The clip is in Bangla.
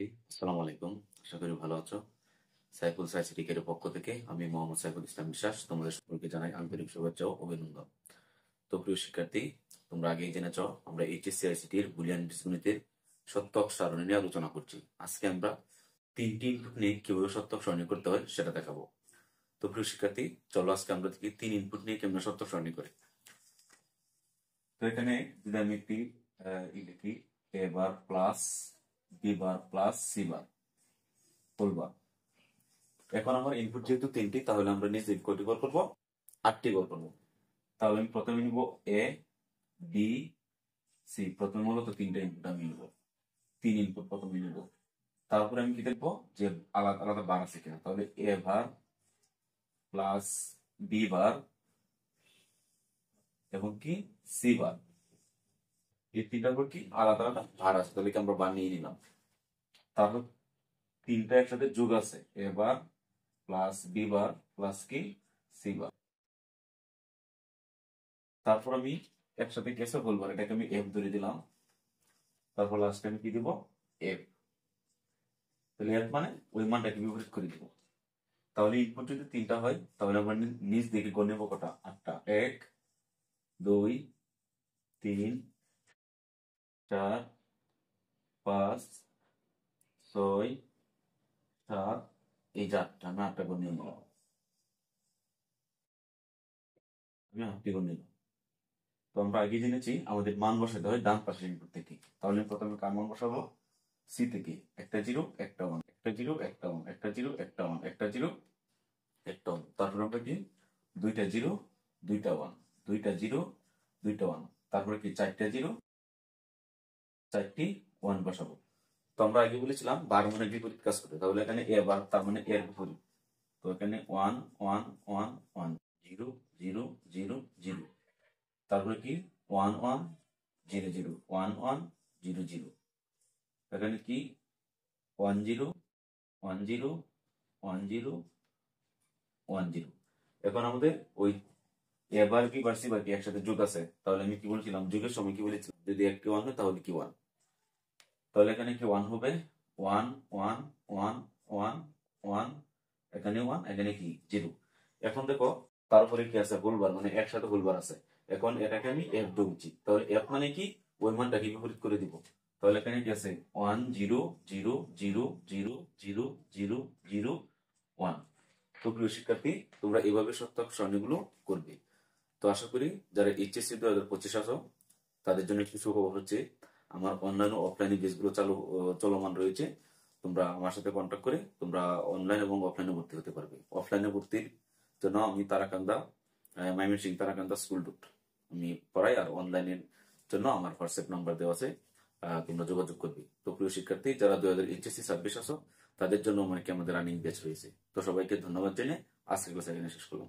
আসসালামু আলাইকুম। আশা করি ভালো আছো। সাইফুল সাইসিটিকের পক্ষ থেকে আমি মোহাম্মদ সাইফুল ইসলাম বিশ্বাস তোমাদের সকলকে জানাই আন্তরিক শুভেচ্ছা ও অভিনন্দন। তো প্রিয় শিক্ষার্থী, তোমরা আগেই জেনেছ আমরা এইচএসসি আইসিটির বুলিয়ান বীজগণিতের সত্যক সারণী নিয়ে আলোচনা করছি। আজকে আমরা তিনটি ইনপুট নিয়ে কিভাবে সত্যক সারণী করতে হয় সেটা দেখাবো। তো প্রিয় শিক্ষার্থী, চলো আজকে আমরা দেখি তিন ইনপুট নিয়ে কেমন সত্যক সারণী করি। তো এখানে যদি আমি একটি লিখি A bar plus B bar plus C bar whole bar. এখন আমার ইনপুট যেহেতু তিনটি, তাহলে আমরা নিচে কয়টি ঘর করবো? 8টি ঘর করবো। তাহলে আমি প্রথমে নিব এ বি সি। প্রথমে মূলত তিনটা ইনপুট আমি নিব, তিন ইনপুট প্রথমে নিব। তারপরে আমি কি দেখবো যে আলাদা আলাদা বার আছে কিনা। তাহলে এ বার প্লাস বি বার এবং কি সি বার, এই তিনটার উপর কি আলাদা আলাদা ভার আছে, তাহলে কি আমরা বার নিয়ে নিলাম। তারপর তিনটা একসাথে যোগ আছে, এ bar plus B bar plus কি সি বার। তারপর আমি একসাথে কেসে বলবো, এটাকে আমি এফ ধরে দিলাম। তারপর লাস্টে আমি কি দিব? এফ। তাহলে এফ মানে ওই মানটাকে বিপরীত করে দিব। তাহলে ইনপুট যদি তিনটা হয়, তাহলে আমরা নিচ দিকে গণ নেবো কটা? 8টা। 1 2 3 4 5 6 7, এই 4টা আমি 8টা গণ নিয়ে নিলাম। আমি 8টি গণ নিলাম। তো আমরা আগে জেনেছি আমাদের মান বসাতে হয় ডান পাশের ইনপুট থেকে। তাহলে প্রথমে কার মান বসাবো? সি থেকে। একটা জিরো একটা ওয়ান, একটা জিরো একটা ওয়ান, একটা জিরো একটা ওয়ান, একটা জিরো একটা ওয়ান। তারপর আমরা কি দুইটা জিরো দুইটা ওয়ান, দুইটা জিরো দুইটা ওয়ান, তারপরে কি চারটা জিরো চারটি ওয়ান বসাবো। তো আমরা আগে বলেছিলাম বার মানে বিপরীত কাজ করে, তাহলে এখানে এ বার তার মানে এর বিপরীত। তো এখানে one one one one, zero zero zero zero, তারপরে কি one one zero zero, one one zero zero, এখানে কি one zero one zero one zero one zero. এখন আমাদের ওই এবার কি বার সি বার কি একসাথে যোগ আছে, তাহলে আমি কি বলেছিলাম যোগের সময় কি বলেছিলাম, যদি একটি ওয়ান হয় তাহলে কি ওয়ান। তাহলে এখানে কি ওয়ান হবে, one one one one one, এখানে ওয়ান, এখানে কি জিরো। এখন দেখো তারপরে কি আছে, হোলবার মানে একসাথে হোলবার আছে। এখন এটাকে আমি এফ ধরছি, তাহলে এফ মানে কি ওই মানটাকে বিপরীত করে দিব। তাহলে এখানে কি আছে, one zero zero zero zero zero zero zero one. তো প্রিয় শিক্ষার্থী, তোমরা এইভাবে সত্যক সারণীগুলো করবে। তো আশা করি যারা এইচএসসি 2025 আছো তাদের জন্য একটু সুখবর হচ্ছে, আমার অনলাইন ও অফলাইনে বেসগুলো চলমান রয়েছে। তোমরা আমার সাথে কন্ট্যাক্ট করে তোমরা অনলাইন এবং অফলাইনে ভর্তি হতে পারবে। অফলাইনে ভর্তির জন্য আমি তারাকান্দা ময়মনসিংহ তারাকান্দা স্কুল ডট আমি পড়াই, আর অনলাইনের জন্য আমার হোয়াটসঅ্যাপ নাম্বার দেওয়া আছে, তোমরা যোগাযোগ করবে। তো প্রিয় শিক্ষার্থী, যারা 2026 আছো তাদের জন্য আমাদের রানিং ব্যাচ রয়েছে। তো সবাইকে ধন্যবাদ জেনে আজকের ক্লাস এখানে শেষ করলাম।